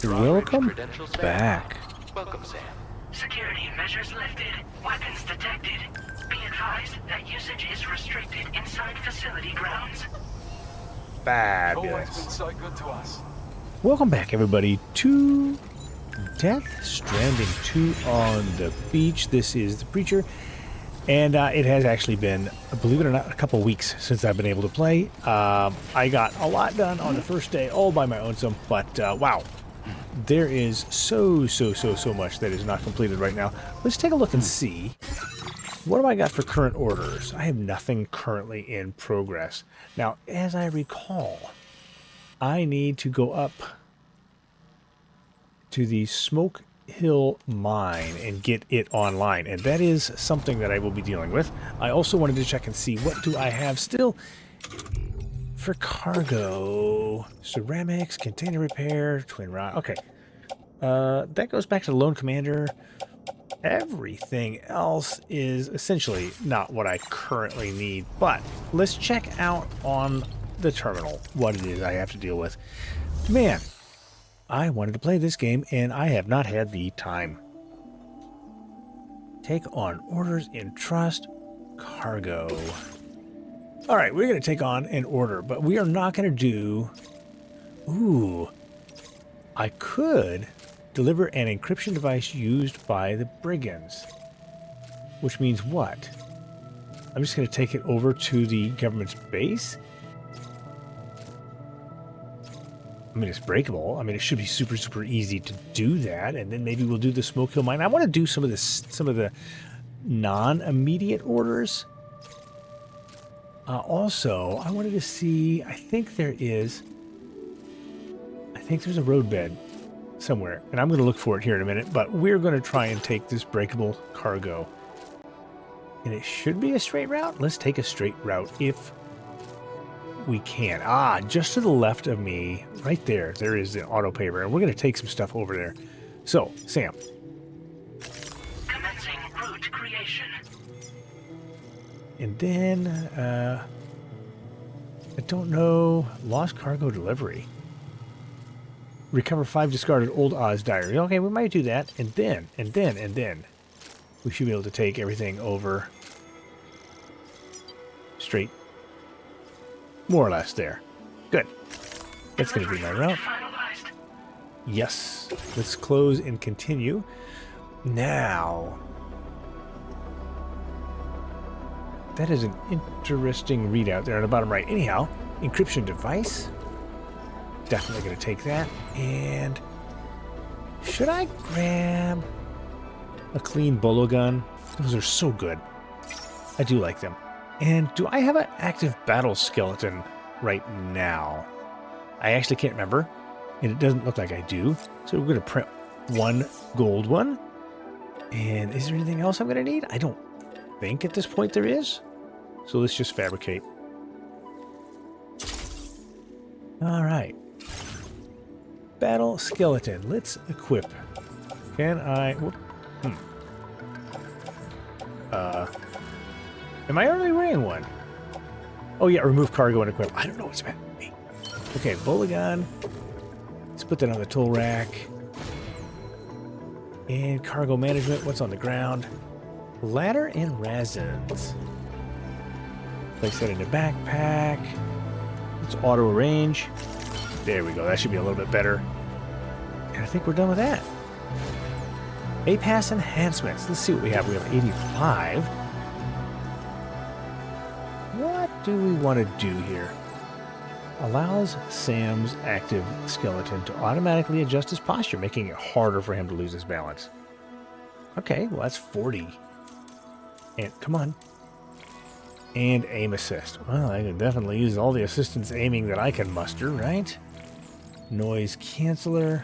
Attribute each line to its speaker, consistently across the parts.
Speaker 1: Welcome back.
Speaker 2: Welcome, Sam.
Speaker 3: Security measures lifted. Weapons detected. Be advised that usage is restricted inside facility grounds.
Speaker 2: You've always been
Speaker 1: Fabulous.
Speaker 2: so good to us.
Speaker 1: Welcome back, everybody, to Death Stranding 2 on the beach. This is the Preacher, and it has actually been, believe it or not, a couple weeks since I've been able to play. I got a lot done on the first day, all by my own self, but wow. There is so much that is not completed right now. Let's take a look and see. What do I got for current orders? I have nothing currently in progress. Now, as I recall, I need to go up to the Smoke Hill Mine and get it online, and that is something that I will be dealing with. I also wanted to check and see what do I have still for cargo. Ceramics, container repair, twin rod. Okay. That goes back to the Lone Commander. Everything else is essentially not what I currently need. But let's check out on the terminal what it is I have to deal with. Man, I wanted to play this game and I have not had the time. Take on orders in trust. Cargo. All right, we're going to take on an order, but we are not going to do... Ooh. I could deliver an encryption device used by the brigands. Which means what? I'm just going to take it over to the government's base? I mean, it's breakable. I mean, it should be super easy to do that, and then maybe we'll do the Smoke Hill Mine. I want to do some of the non-immediate orders. Also, I wanted to see, I think there's a roadbed somewhere, and I'm going to look for it here in a minute, but we're going to try and take this breakable cargo. And it should be a straight route. Let's take a straight route if we can. Just to the left of me, right there, there is the auto paver, and we're going to take some stuff over there. So, Sam.
Speaker 3: Commencing route creation.
Speaker 1: And then, I don't know, lost cargo delivery. Recover 5 discarded Old Oz diary. Okay, we might do that. And then, we should be able to take everything over straight, more or less there. Good. That's going to be my route.
Speaker 3: Finalized.
Speaker 1: Yes. Let's close and continue. Now, that is an interesting readout there on the bottom right. Anyhow, encryption device. Definitely going to take that. And should I grab a clean bolo gun? Those are so good. I do like them. And do I have an active battle skeleton right now? I actually can't remember. And it doesn't look like I do. So we're going to print one gold one. And is there anything else I'm going to need? I don't think at this point there is. So let's just fabricate. All right. Battle skeleton. Let's equip. Can I... Am I already wearing one? Oh yeah, remove cargo and equip. I don't know what's meant. Okay, Boligon. Let's put that on the tool rack. And cargo management. What's on the ground? Ladder and resins. Place that in the backpack. Let's auto arrange. There we go. That should be a little bit better. And I think we're done with that. APAS enhancements. Let's see what we have. We have 85. What do we want to do here? Allows Sam's active skeleton to automatically adjust his posture, making it harder for him to lose his balance. Okay, well that's 40. And come on. And aim assist. Well, I can definitely use all the assistance aiming that I can muster, right? Noise canceller.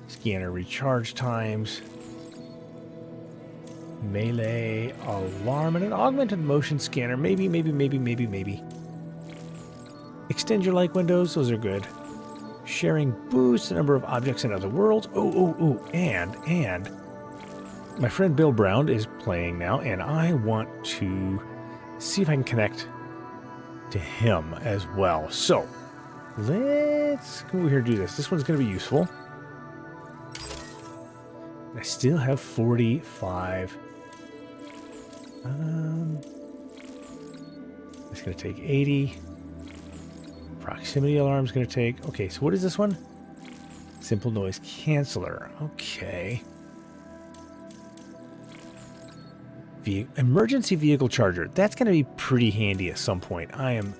Speaker 1: Scanner recharge times. Melee alarm and an augmented motion scanner. Maybe. Extend your like windows. Those are good. Sharing boosts the number of objects in other worlds. And my friend Bill Brown is playing now, and I want to see if I can connect to him as well. So Let's come over here and do this. This one's going to be useful. I still have 45. It's going to take 80. Proximity alarm is going to take... Okay, so what is this one? Simple noise canceller. Okay. Emergency vehicle charger. That's going to be pretty handy at some point. I am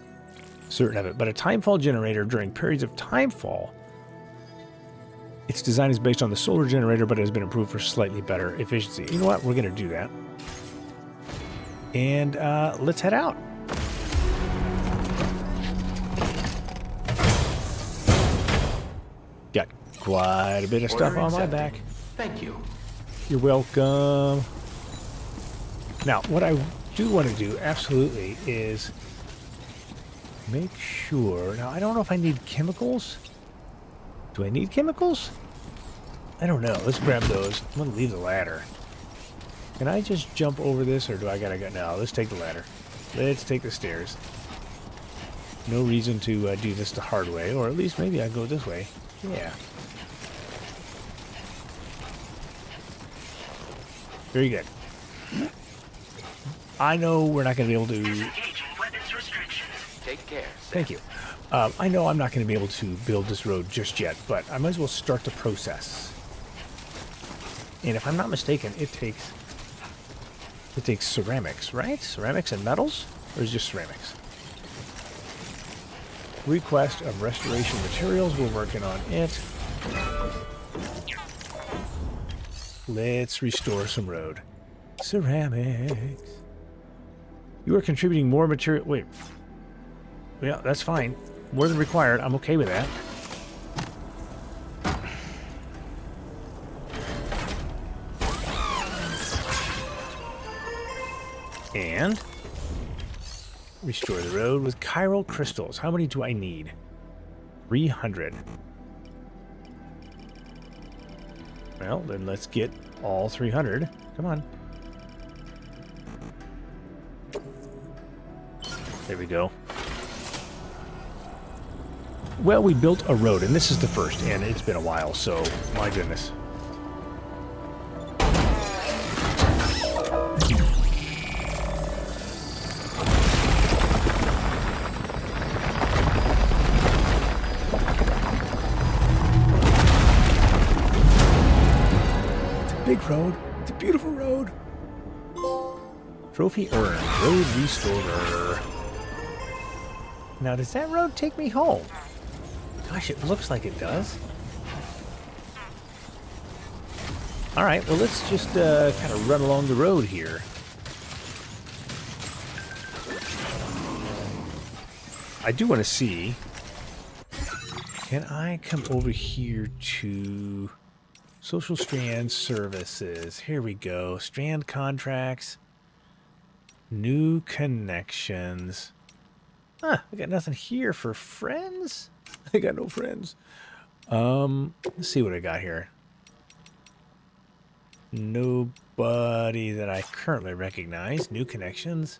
Speaker 1: certain of it. But a timefall generator during periods of timefall. Its design is based on the solar generator, but it has been improved for slightly better efficiency. You know what? We're going to do that. And let's head out. Got quite a bit of stuff on my back.
Speaker 2: Thank you.
Speaker 1: You're welcome. Now, what I do want to do, absolutely, is make sure... Now, I don't know if I need chemicals. Do I need chemicals? I don't know. Let's grab those. I'm going to leave the ladder. Can I just jump over this, or do I gotta go? No, let's take the ladder. Let's take the stairs. No reason to do this the hard way, or at least maybe I go this way. Yeah. Very good. I know we're not going to be able to...
Speaker 2: Take care.
Speaker 1: Thank you. I know I'm not going to be able to build this road just yet, but I might as well start the process. And if I'm not mistaken, it takes ceramics, right? Ceramics and metals? Or is it just ceramics? Request of restoration materials. We're working on it. Let's restore some road. Ceramics. You are contributing more material. Wait. Yeah, that's fine. More than required. I'm okay with that. And restore the road with chiral crystals. How many do I need? 300. Well, then let's get all 300. Come on. There we go. Well, we built a road, and this is the first, and it's been a while, so my goodness. Big road. It's a beautiful road. Trophy earned. Road restorer. Now, does that road take me home? Gosh, it looks like it does. All right, well, let's just kind of run along the road here. I do want to see... Can I come over here to... Social Strand Services. Here we go. Strand contracts. New connections. Huh, I got nothing here for friends? I got no friends. Let's see what I got here. Nobody that I currently recognize. New connections.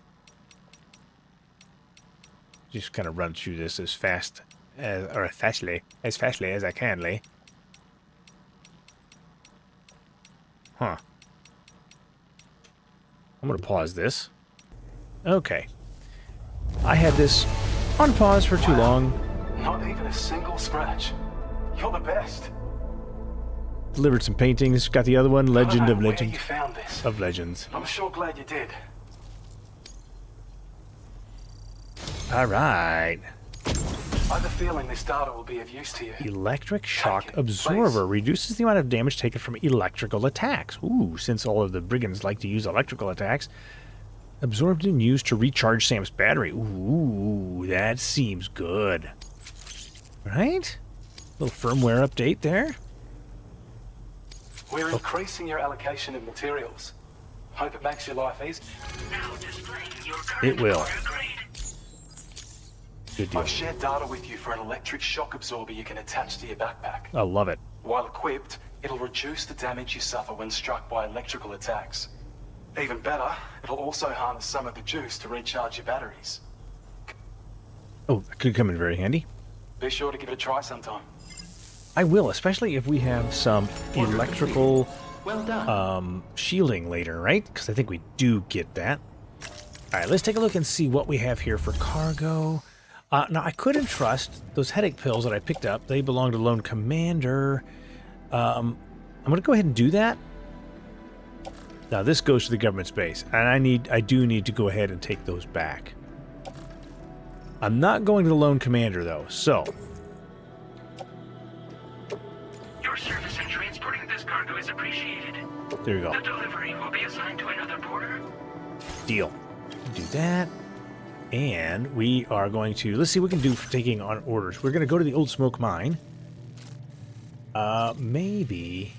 Speaker 1: Just kind of run through this as fast as, or as fastly as I can, Lee. Huh. I'm going to pause this. Okay. I had this on pause for too long.
Speaker 4: Not even a single scratch. You're the best.
Speaker 1: Delivered some paintings. Got the other one, Legend of
Speaker 4: Legends.
Speaker 1: Legends.
Speaker 4: You found this.
Speaker 1: Of Legends.
Speaker 4: I'm sure glad you did.
Speaker 1: All right.
Speaker 4: I have a feeling this data will be of use to you.
Speaker 1: Electric shock
Speaker 4: Take it,
Speaker 1: absorber
Speaker 4: please.
Speaker 1: reduces the amount of damage taken from electrical attacks. Ooh, since all of the brigands like to use electrical attacks. Absorbed and used to recharge Sam's battery. Ooh, that seems good. Right? Little firmware update there.
Speaker 4: We're increasing your allocation of materials. Hope it makes your life easy.
Speaker 3: Now displaying your current
Speaker 1: It will.
Speaker 3: order grade.
Speaker 1: Good deal.
Speaker 4: I've shared data with you for an electric shock absorber you can attach to your backpack.
Speaker 1: I love it.
Speaker 4: While equipped, it'll reduce the damage you suffer when struck by electrical attacks. Even better, it'll also harness some of the juice to recharge your batteries.
Speaker 1: Oh, that could come in very handy.
Speaker 4: Be sure to give it a try sometime.
Speaker 1: I will, especially if we have some electrical
Speaker 2: Well done.
Speaker 1: shielding later, right? Because I think we do get that. All right, let's take a look and see what we have here for cargo. Now, I couldn't trust those headache pills that I picked up. They belong to Lone Commander. I'm going to go ahead and do that. Now, this goes to the government's base, and I do need to go ahead and take those back. I'm not going to the Lone Commander, though, so...
Speaker 3: Your service in transporting this cargo is appreciated.
Speaker 1: There you go.
Speaker 3: The delivery will be assigned to another porter.
Speaker 1: Deal. Do that. And we are going to... Let's see what we can do for taking on orders. We're going to go to the Old Smoke Mine. Maybe...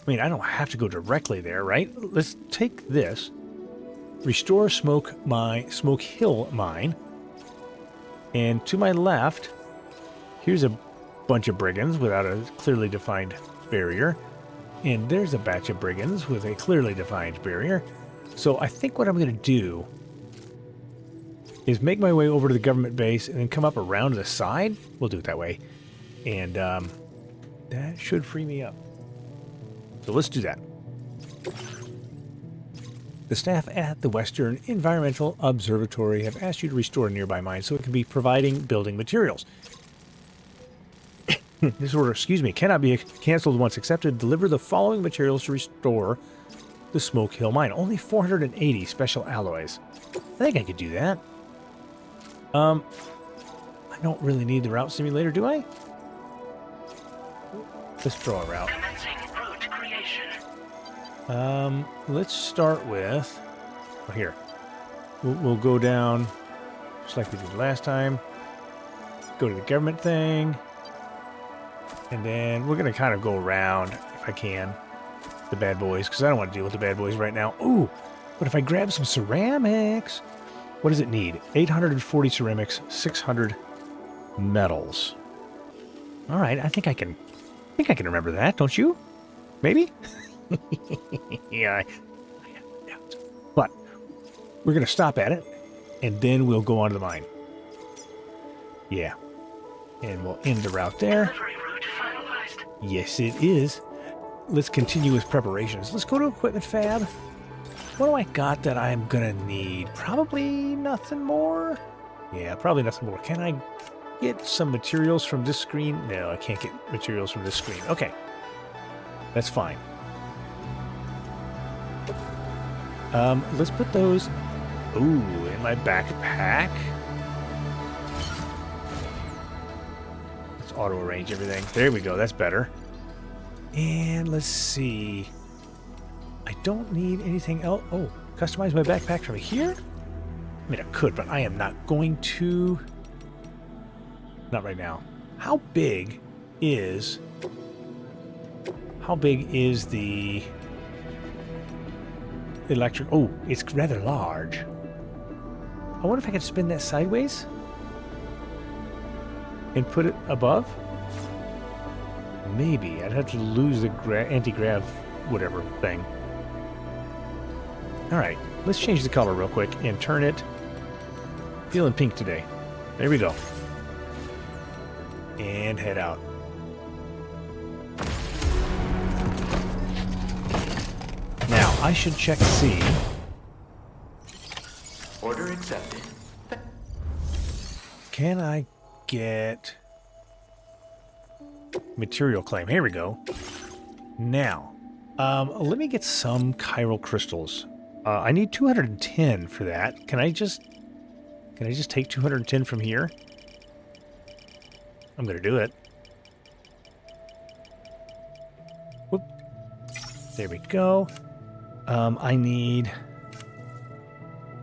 Speaker 1: I mean, I don't have to go directly there, right? Let's take this. Restore Smoke Hill Mine. And to my left, here's a bunch of brigands without a clearly defined barrier. And there's a batch of brigands with a clearly defined barrier. So I think what I'm going to do is make my way over to the government base and then come up around the side. We'll do it that way. And that should free me up. So let's do that. The staff at the Western Environmental Observatory have asked you to restore a nearby mine so it can be providing building materials. This order, cannot be canceled once accepted. Deliver the following materials to restore the Smoke Hill Mine. Only 480 special alloys. I think I could do that. I don't really need the route simulator, do I? Let's draw a route.
Speaker 3: Commencing route creation.
Speaker 1: Let's start with... Oh, here. We'll go down just like we did last time. Go to the government thing. And then we're going to kind of go around, if I can, the bad boys, because I don't want to deal with the bad boys right now. Ooh, but if I grab some ceramics, what does it need? 840 ceramics, 600 metals. All right, I think I can remember that, don't you? Maybe? Yeah, I have doubts. But we're going to stop at it, and then we'll go on to the mine. Yeah. And we'll end the route there.
Speaker 3: Delivery route finalized.
Speaker 1: Yes, it is. Let's continue with preparations. Let's go to equipment fab. What do I got that I'm going to need? Probably nothing more. Yeah, probably nothing more. Can I get some materials from this screen? No, I can't get materials from this screen. Okay. That's fine. Let's put those... Ooh, in my backpack. Let's auto-arrange everything. There we go. That's better. And let's see. I don't need anything else. Oh, customize my backpack from here? I mean, I could, but I am not going to. Not right now. How big is the electric? Oh, it's rather large. I wonder if I could spin that sideways and put it above? Maybe. I'd have to lose the anti-grav whatever thing. Alright, let's change the color real quick and turn it. Feeling pink today. There we go. And head out. Now, I should check to see.
Speaker 2: Order accepted.
Speaker 1: Can I get material claim? Here we go. Now, let me get some chiral crystals. I need 210 for that. Can I just take 210 from here? I'm gonna do it. Whoop. There we go. I need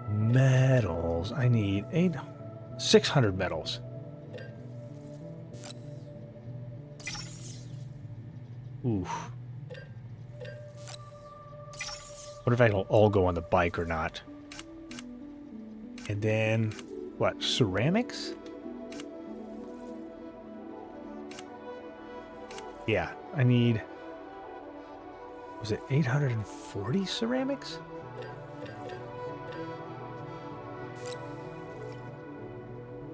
Speaker 1: metals. I need 600 metals. Oof. What if I don't all go on the bike or not? And then, what, ceramics? Yeah, I need, was it 840 ceramics?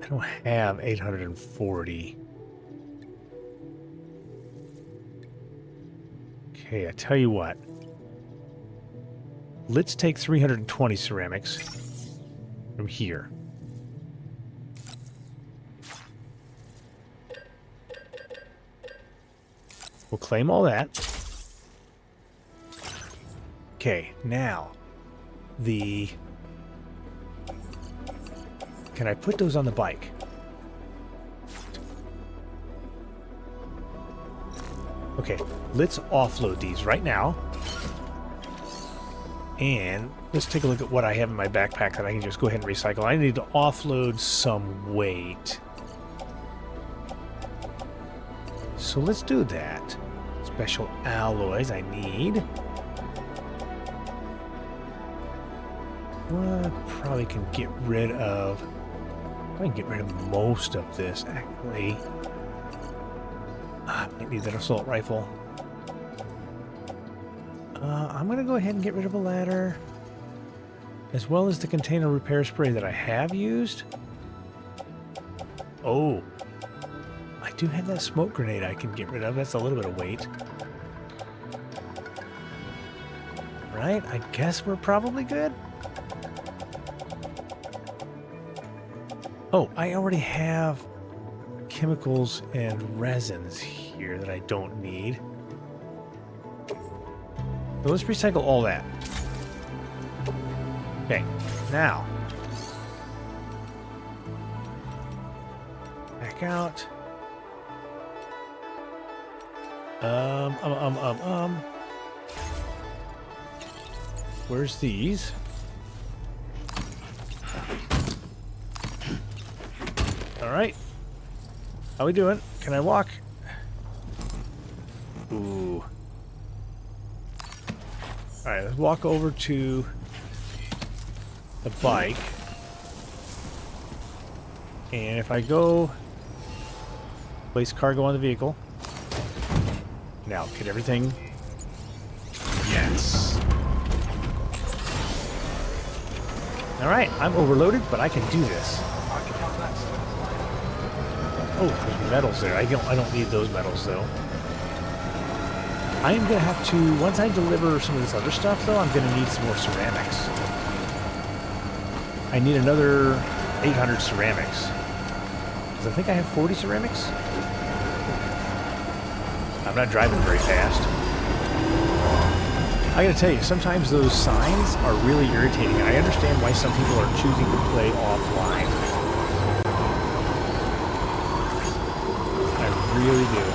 Speaker 1: I don't have 840. Okay, I tell you what. Let's take 320 ceramics from here. We'll claim all that. Okay, now can I put those on the bike? Okay, let's offload these right now. And let's take a look at what I have in my backpack that I can just go ahead and recycle. I need to offload some weight. So let's do that. Special alloys I need. Probably can get rid of... I can get rid of most of this, actually. I might need that assault rifle. I'm going to go ahead and get rid of a ladder. As well as the container repair spray that I have used. Oh. I do have that smoke grenade I can get rid of. That's a little bit of weight. Right? I guess we're probably good. Oh, I already have chemicals and resins here that I don't need. So let's recycle all that. Okay, now. Back out. Where's these? Alright. How we doing? Can I walk? Ooh. Alright, let's walk over to the bike. And if I go place cargo on the vehicle. Now, get everything. Yes. Alright, I'm overloaded, but I can do this. Oh, there's metals there. I don't need those metals though. I am gonna have to, once I deliver some of this other stuff though, I'm gonna need some more ceramics. I need another 800 ceramics. Because I think I have 40 ceramics. I'm not driving very fast. I gotta tell you, sometimes those signs are really irritating, and I understand why some people are choosing to play offline. I really do.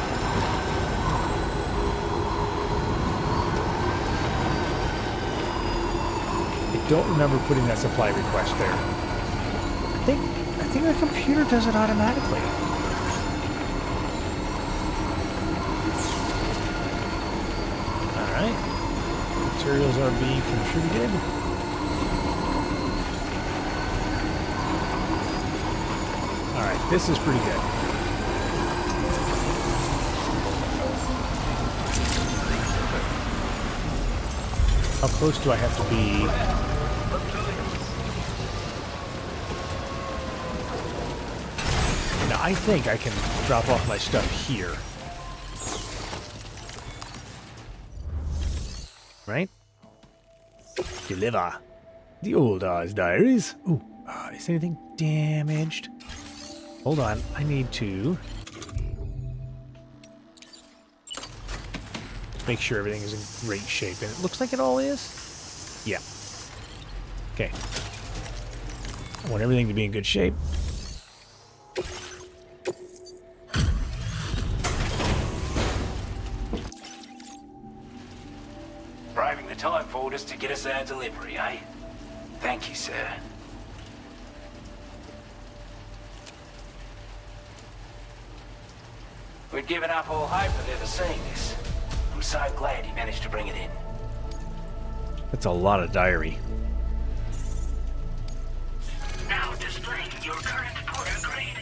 Speaker 1: I don't remember putting that supply request there. I think the computer does it automatically. Alright. Materials are being contributed. Alright, this is pretty good. How close do I have to be? Now, I think I can drop off my stuff here. Right? Deliver. The old Oz diaries. Ooh, is anything damaged? Hold on, I need to make sure everything is in great shape, and it looks like it all is. Yeah. Okay. I want everything to be in good shape.
Speaker 2: Braving the time for us to get us our delivery, eh? Thank you, sir. We'd given up all hope of ever seeing this. I'm so glad he managed to bring it in.
Speaker 1: That's a lot of diary.
Speaker 3: Now displaying your current porter grade.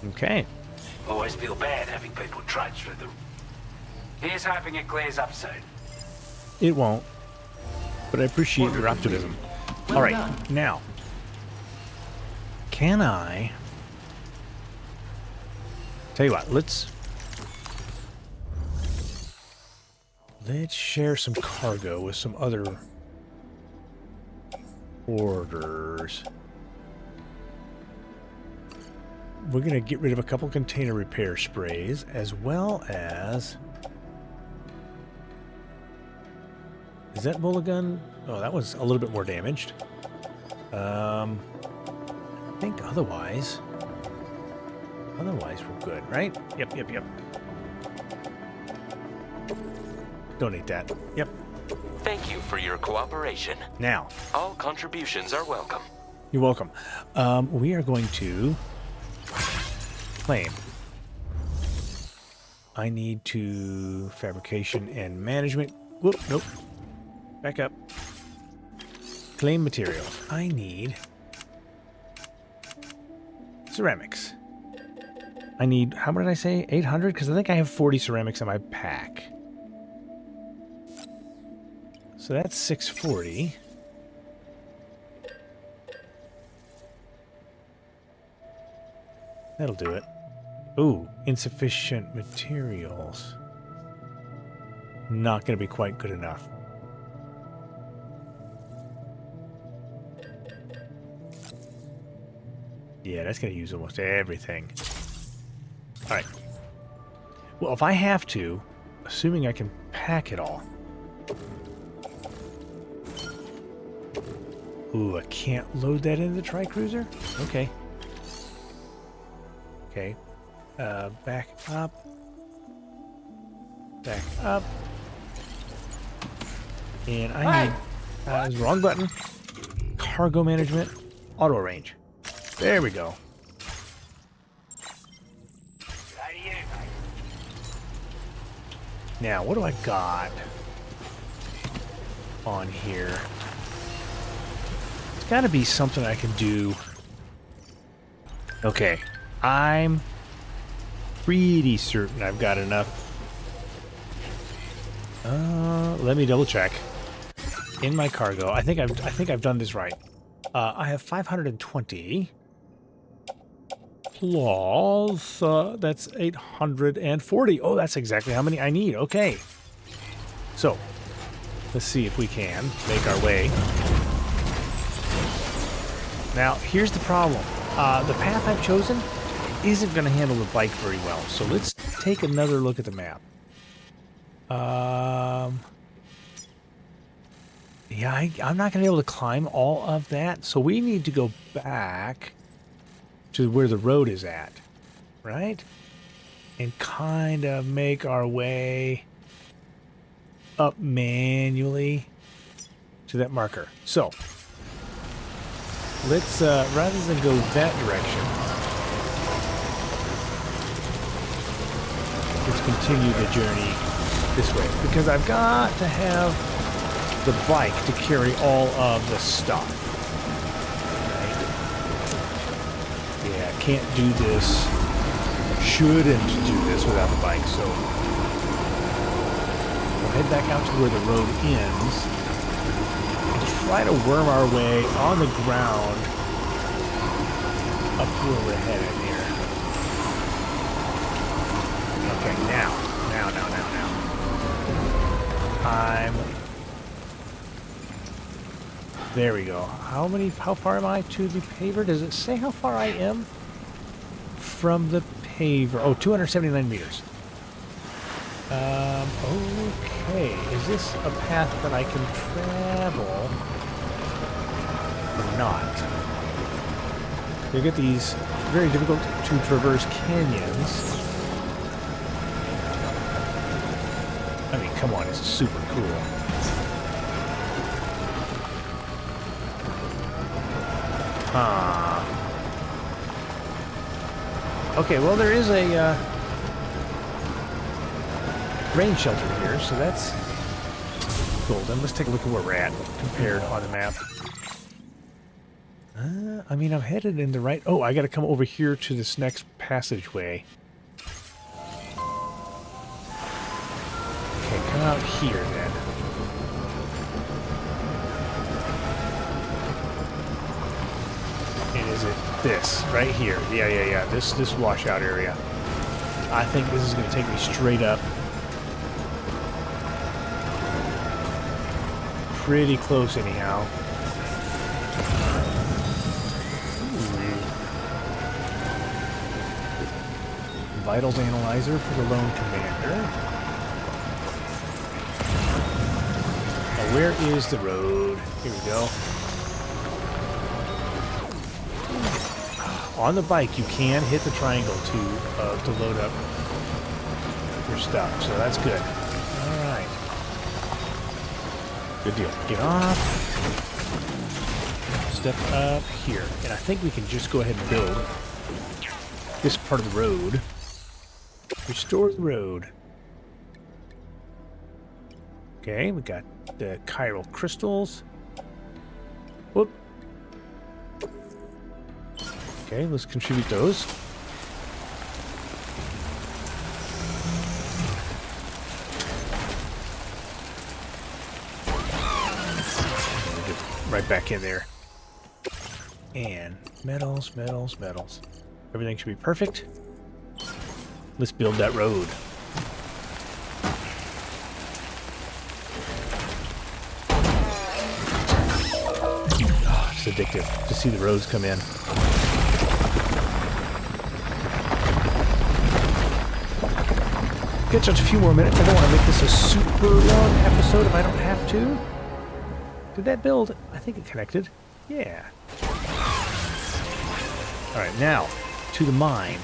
Speaker 1: Okay.
Speaker 2: Always feel bad having people trudge through the... Here's hoping it clears up soon.
Speaker 1: It won't. But I appreciate your optimism.
Speaker 2: Well
Speaker 1: All right,
Speaker 2: done.
Speaker 1: now. Can I Tell you what, let's share some cargo with some other orders. We're going to get rid of a couple container repair sprays, as well as... Is that mulligan? Oh, that was a little bit more damaged. I think otherwise we're good, right? Yep. Donate that. Yep.
Speaker 5: Thank you for your cooperation.
Speaker 1: Now.
Speaker 5: All contributions are welcome.
Speaker 1: You're welcome. We are going to claim. I need to fabrication and management. Whoop, nope. Back up. Claim materials. I need ceramics. I need, how much did I say? 800? Because I think I have 40 ceramics in my pack. So that's 640. That'll do it. Ooh, insufficient materials. Not going to be quite good enough. Yeah, that's going to use almost everything. Alright. Well, if I have to, assuming I can pack it all. Ooh, I can't load that into the Tri-Cruiser? Okay. Okay. Back up. Back up. And I need... that was the wrong button. Cargo management. Auto range. There we go. Now, what do I got on here? It's got to be something I can do. Okay. I'm pretty certain I've got enough. Let me double check. In my cargo, I think I've done this right. I have 520 plus that's 840. Oh, that's exactly how many I need. Okay. So, let's see if we can make our way. Now, here's the problem. The path I've chosen isn't going to handle the bike very well. So let's take another look at the map. Yeah, I'm not going to be able to climb all of that. So we need to go back to where the road is at, right? And kind of make our way up manually to that marker. So let's, rather than go that direction, let's continue the journey this way. Because I've got to have the bike to carry all of the stuff. Right? Yeah, can't do this. Shouldn't do this without the bike, so we'll head back out to where the road ends. Try to worm our way on the ground up to where we're headed here. Okay, now. There we go. How far am I to the paver? Does it say how far I am from the paver? Oh, 279 meters. Okay. Is this a path that I can travel or not? You get these very difficult to traverse canyons. I mean, come on, it's super cool. Okay, well, there is a rain shelter here, so that's golden. Let's take a look at where we're at compared on the map. I mean, I'm headed in the right... Oh, I got to come over here to this next passageway. Okay, come out here, then. And is it this right here? Yeah. This washout area. I think this is going to take me straight up. Pretty close anyhow. Vitals analyzer for the lone commander. Now, where is the road? Here we go. On the bike, you can hit the triangle to load up your stuff, so that's good. All right. Good deal. Get off. Step up here. And I think we can just go ahead and build this part of the road. Restore the road. Okay, we got the chiral crystals. Whoop. Okay, let's contribute those. Right back in there. And metals, metals, metals. Everything should be perfect. Let's build that road. Oh, it's addictive to see the roads come in. Get just a few more minutes. I don't want to make this a super long episode if I don't have to. Did that build? I think it connected. Yeah. Alright, now to the mine.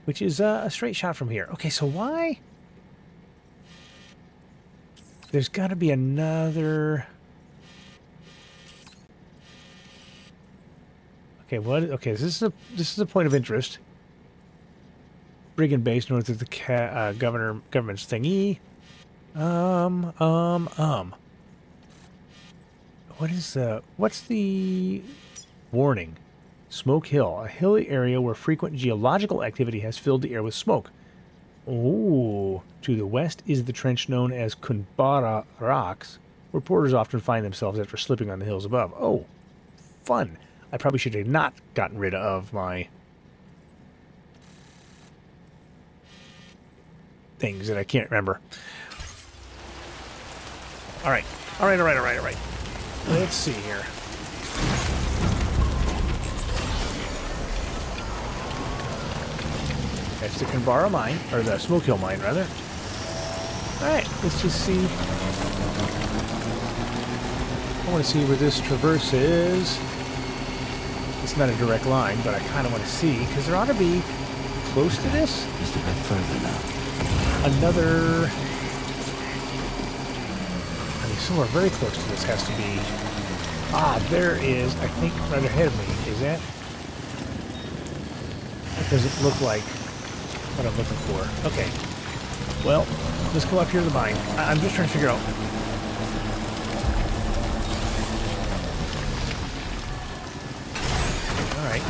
Speaker 1: Which is a straight shot from here. Okay, so why? There's got to be another... Okay, what? Okay, this is a point of interest. Brigand base north of the government's thingy. What's the warning? Smoke Hill, a hilly area where frequent geological activity has filled the air with smoke. Ooh, to the west is the trench known as Kunbara Rocks, where porters often find themselves after slipping on the hills above. Oh, fun. I probably should have not gotten rid of my things that I can't remember. All right. Let's see here. That's the Kunbara mine, or the Smoke Hill mine, rather. Alright, let's just see. I want to see where this traverse is. It's not a direct line, but I kind of want to see, because there ought to be close to this.
Speaker 6: Just a bit further now.
Speaker 1: Another... I mean, somewhere very close to this has to be... Ah, there is, I think, right ahead of me. Is that? That doesn't look like what I'm looking for. Okay. Well, let's go up here to the mine. I'm just trying to figure out... Alright.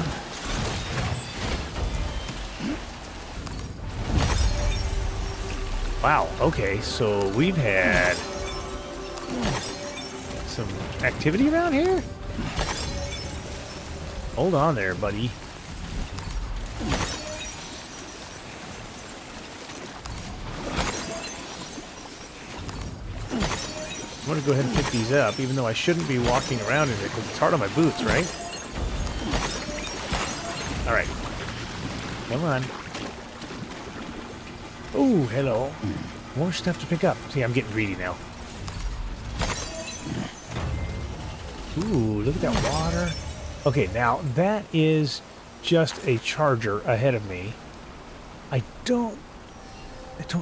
Speaker 1: Wow, okay, so we've had some activity around here? Hold on there, buddy. I'm going to go ahead and pick these up, even though I shouldn't be walking around in it, because it's hard on my boots, right? Alright. Come on. Oh, hello. More stuff to pick up. See, I'm getting greedy now. Ooh, look at that water. Okay, now that is just a charger ahead of me. I don't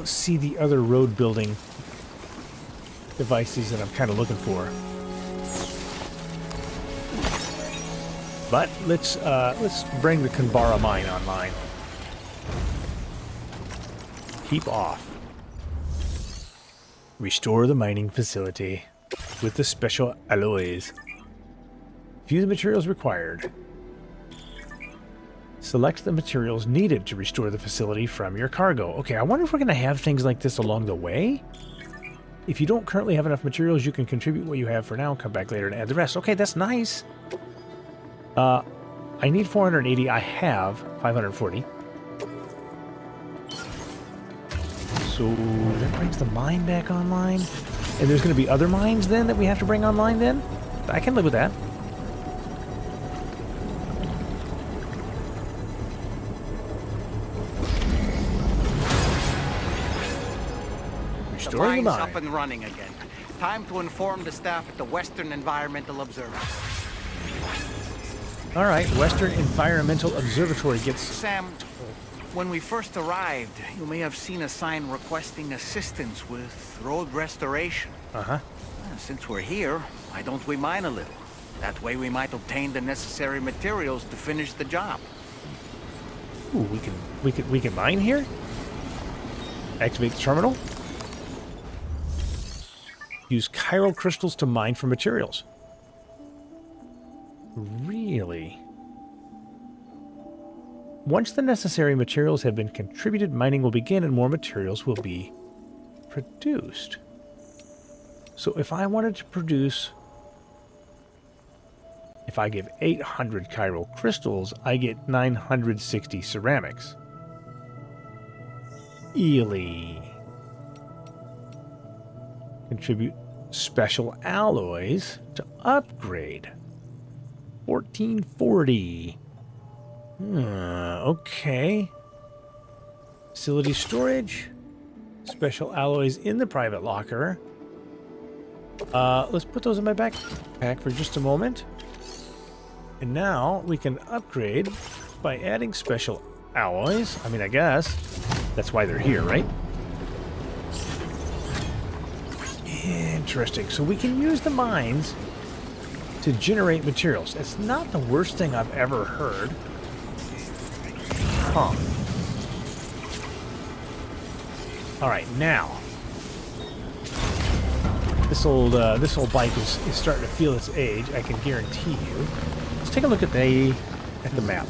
Speaker 1: see the other road building devices that I'm kind of looking for. But let's bring the Kunbara mine online. Keep off. Restore the mining facility with the special alloys. View the materials required. Select the materials needed to restore the facility from your cargo. Okay, I wonder if we're going to have things like this along the way. If you don't currently have enough materials, you can contribute what you have for now and come back later and add the rest. Okay, that's nice. I need 480. I have 540. So that brings the mine back online. And there's going to be other mines then that we have to bring online then? I can live with that.
Speaker 7: The
Speaker 1: Restoring the
Speaker 7: mine's
Speaker 1: mine.
Speaker 7: up and running again. Time to inform the staff at the Western Environmental Observatory.
Speaker 1: All right, Western Environmental Observatory gets...
Speaker 7: Sam, when we first arrived, you may have seen a sign requesting assistance with road restoration.
Speaker 1: Uh-huh.
Speaker 7: Since we're here, why don't we mine a little? That way we might obtain the necessary materials to finish the job.
Speaker 1: Ooh, we can mine here? Activate the terminal. Use chiral crystals to mine for materials. Really? Once the necessary materials have been contributed, mining will begin and more materials will be produced. So if I wanted to produce... If I give 800 chiral crystals, I get 960 ceramics. Eely. Contribute special alloys to upgrade. 1440. Okay. Facility storage. Special alloys in the private locker. Let's put those in my backpack for just a moment. And now we can upgrade by adding special alloys. I mean, I guess that's why they're here, right? Interesting. So we can use the mines to generate materials. It's not the worst thing I've ever heard. Huh. All right, now this old bike is starting to feel its age. I can guarantee you. Let's take a look at the map.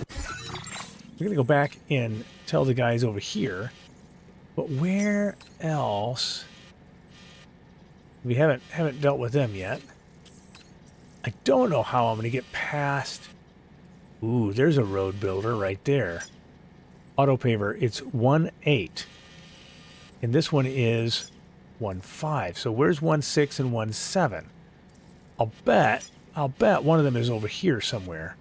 Speaker 1: We're gonna go back and tell the guys over here. But where else? We haven't dealt with them yet. I don't know how I'm gonna get past. Ooh, there's a road builder right there. Auto paver. It's 1.8, and this one is 1.5. So where's 1.6 and 1.7? I'll bet one of them is over here somewhere.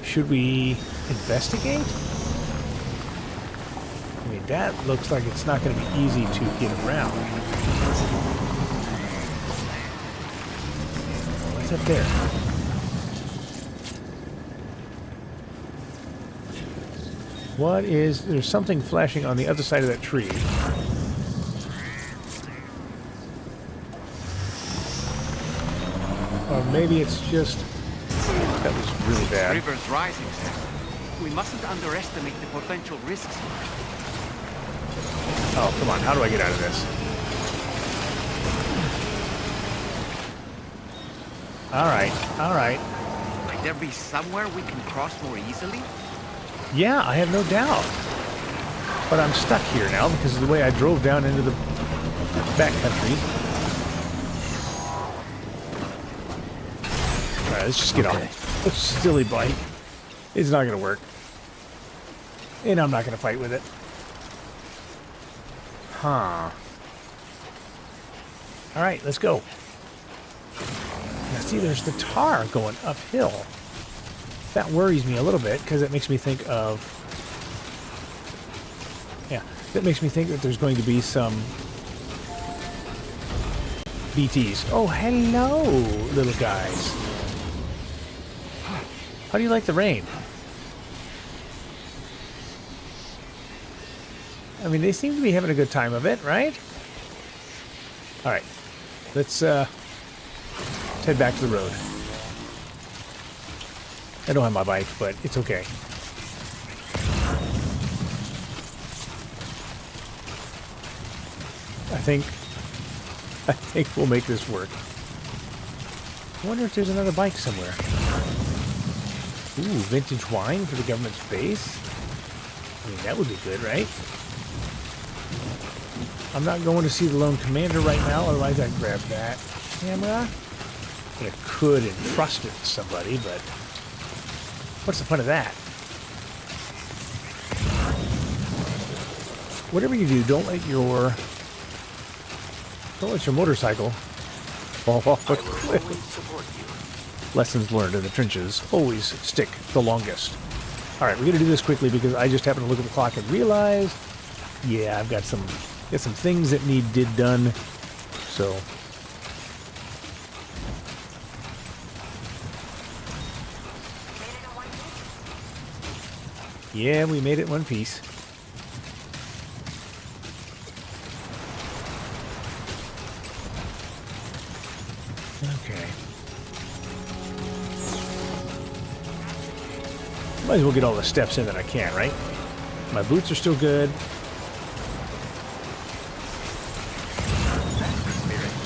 Speaker 1: Should we investigate? I mean, that looks like it's not going to be easy to get around. What's up there? What is... There's something flashing on the other side of that tree. Or maybe it's just... That was really bad.
Speaker 7: River's rising, Sam. We mustn't underestimate the potential risks.
Speaker 1: Oh, come on. How do I get out of this? All right.
Speaker 7: Might there be somewhere we can cross more easily?
Speaker 1: Yeah, I have no doubt. But I'm stuck here now because of the way I drove down into the backcountry. Alright, let's just get off. This silly bike. It's not going to work. And I'm not going to fight with it. Huh. Alright, let's go. Now see, there's the tar going uphill. That worries me a little bit because it makes me think of... Yeah, that makes me think that there's going to be some BTs. Oh, hello, little guys. How do you like the rain? I mean, they seem to be having a good time of it, right? All right, let's head back to the road. I don't have my bike, but it's okay. I think we'll make this work. I wonder if there's another bike somewhere. Ooh, vintage wine for the government's base. I mean, that would be good, right? I'm not going to see the lone commander right now, otherwise I'd grab that camera. And I could entrust it to somebody, but what's the fun of that? whatever you do, don't let your motorcycle fall off a cliff.
Speaker 5: Support you.
Speaker 1: Lessons learned in the trenches. Always stick the longest. Alright, we're going to do this quickly because I just happened to look at the clock and realize, yeah, I've got some things that need done. So, yeah, we made it in one piece. Okay. Might as well get all the steps in that I can, right? My boots are still good.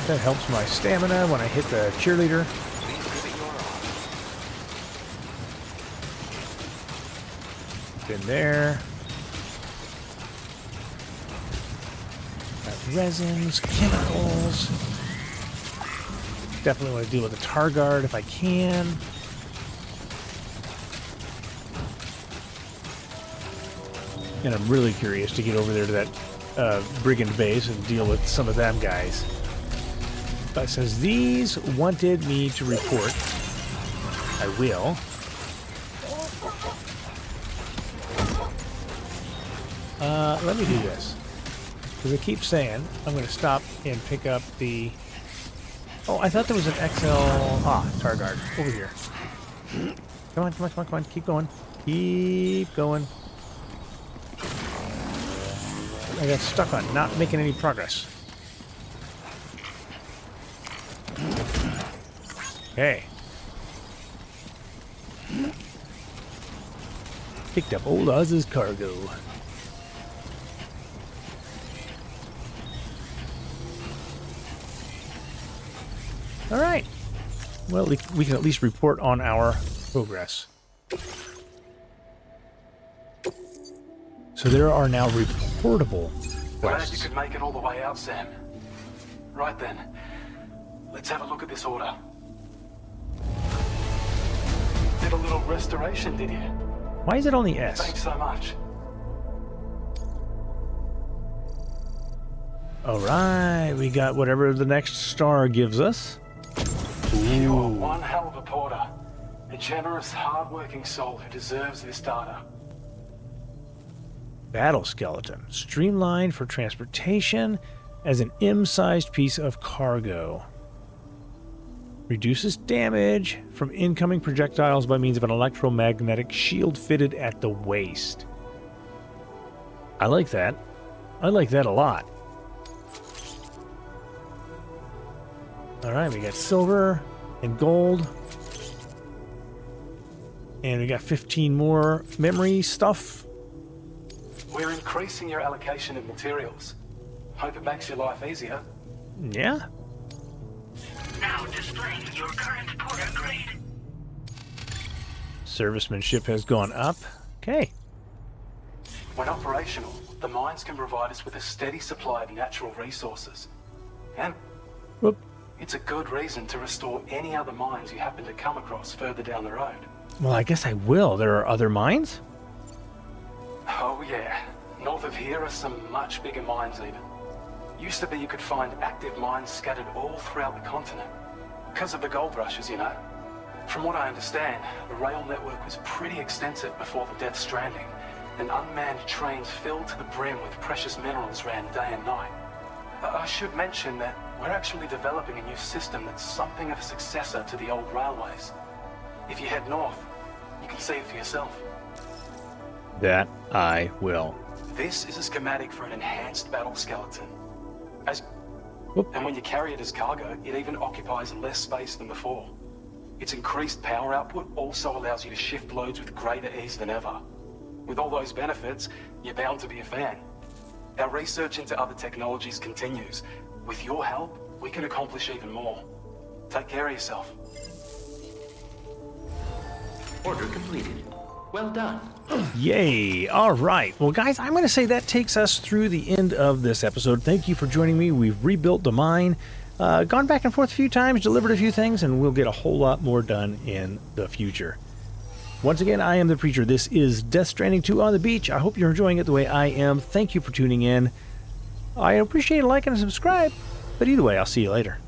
Speaker 1: That helps my stamina when I hit the cheerleader. Been there. Got resins, chemicals. Definitely want to deal with the tar guard if I can. And I'm really curious to get over there to that brigand base and deal with some of them guys. But since these wanted me to report, I will. Let me do this. Because I keep saying I'm going to stop and pick up the... Oh, I thought there was an XL... Ah, tar guard. Over here. Come on, come on, come on, come on. Keep going. Keep going. I got stuck on not making any progress. Okay. Picked up old Oz's cargo. Alright. Well, we can at least report on our progress. So there are now reportable
Speaker 4: Glad you
Speaker 1: quests.
Speaker 4: could make it all the way out, Sam. Right then, let's have a look at this order. Did a little restoration, did you?
Speaker 1: Why is it only S?
Speaker 4: Thanks so much.
Speaker 1: Alright, we got whatever the next star gives us.
Speaker 4: You're one hell of a porter. A generous, hard-working soul who deserves this data.
Speaker 1: Battle skeleton. Streamlined for transportation as an M-sized piece of cargo. Reduces damage from incoming projectiles by means of an electromagnetic shield fitted at the waist. I like that. I like that a lot. Alright, we got silver and gold. And we got 15 more memory stuff.
Speaker 4: We're increasing your allocation of materials. Hope it makes your life easier.
Speaker 1: Yeah.
Speaker 3: Now displaying your current porter grade.
Speaker 1: Servicemanship has gone up. Okay.
Speaker 4: When operational, the mines can provide us with a steady supply of natural resources. And
Speaker 1: Whoop.
Speaker 4: it's a good reason to restore any other mines you happen to come across further down the road.
Speaker 1: Well, I guess I will. There are other mines?
Speaker 4: Oh yeah, north of here are some much bigger mines even. Used to be you could find active mines scattered all throughout the continent. Because of the gold rushes, you know. From what I understand, the rail network was pretty extensive before the Death Stranding, and unmanned trains filled to the brim with precious minerals ran day and night. I should mention that we're actually developing a new system that's something of a successor to the old railways. If you head north, you can see it for yourself.
Speaker 1: That I will.
Speaker 4: This is a schematic for an enhanced battle skeleton.
Speaker 1: Whoop.
Speaker 4: And when you carry it as cargo, it even occupies less space than before. Its increased power output also allows you to shift loads with greater ease than ever. With all those benefits, you're bound to be a fan. Our research into other technologies continues. With your help, we can accomplish even more. Take care of yourself.
Speaker 6: Order completed. Well done.
Speaker 1: Yay. All right. Well, guys, I'm going to say that takes us through the end of this episode. Thank you for joining me. We've rebuilt the mine, gone back and forth a few times, delivered a few things, and we'll get a whole lot more done in the future. Once again, I am the Preacher. This is Death Stranding 2 on the beach. I hope you're enjoying it the way I am. Thank you for tuning in. I appreciate a like and a subscribe. But either way, I'll see you later.